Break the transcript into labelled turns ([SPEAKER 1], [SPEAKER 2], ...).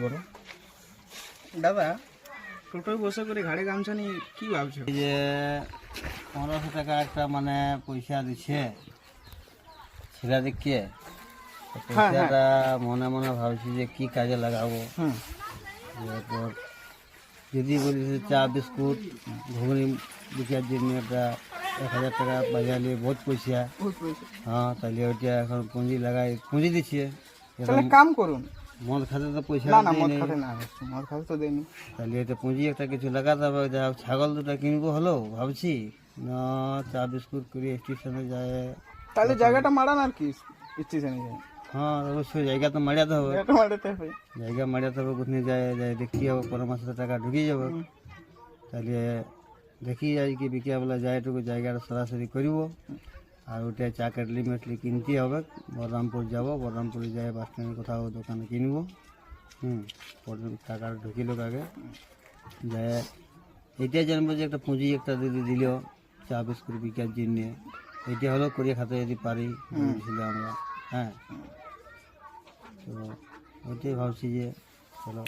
[SPEAKER 1] বলো দাদা, টোটোয় বসে করে ঘাড়ে গামছা নিয়ে কি ভাবছো?
[SPEAKER 2] এই যে 1500 টাকা একটা মানে পয়সা দিচ্ছে ছেলেদেরকে, পয়সাটা মনে মনে ভাবছি যে কি কাজে লাগাবো। এরপর যদি বলি যে চা বিস্কুট ঘুগনি বিকার জন্য একটা 1000 টাকা বাজালে বহুত পয়সা। হ্যাঁ, তাহলে ওইটা এখন পুঁজি দিচ্ছে।
[SPEAKER 1] তাহলে কাম করুন,
[SPEAKER 2] মদ খাতে তো পয়সা
[SPEAKER 1] না মদ খাতে না, মদ খাতে তো দেয়নি।
[SPEAKER 2] তাহলে এটা পুঁজি একটা কিছু লাগাতে হবে। যা হোক, ছাগল দুটো কিনবো হলো ভাবছি, না চা বিস্কুট করে স্টেশনে যায়।
[SPEAKER 1] তাহলে জায়গাটা মারান আর কি, স্টেশনে যায়।
[SPEAKER 2] হ্যাঁ, অবশ্যই জায়গা তো মারিয়াতে হবে,
[SPEAKER 1] জায়গাটা মারাতে হবে।
[SPEAKER 2] জায়গা মারিয়াতে হবে। কোথায় যায় যায় দেখি হবে, কোনো মাসে টাকা ঢুকিয়ে যাবে। তাহলে দেখি যাই কি বিকেলবেলা যায় একটু জায়গাটা সরাসরি করব। আর ওটা চা কাটলি মেটলি কিনতে হবে। বহরমপুর যাব, বহরমপুরে যাই বাস স্ট্যান্ডে কোথাও দোকানে কিনবো। টাকা ঢুকিল আগে যায়, এটাই জানবো যে একটা পুঁজি একটা যদি দিল চা বিস্কুট বিকার জন্যে, এটা হলো করিয়ে খাতে যদি পারি ছিল আমরা। হ্যাঁ, তো ওইটাই ভাবছি যে চলো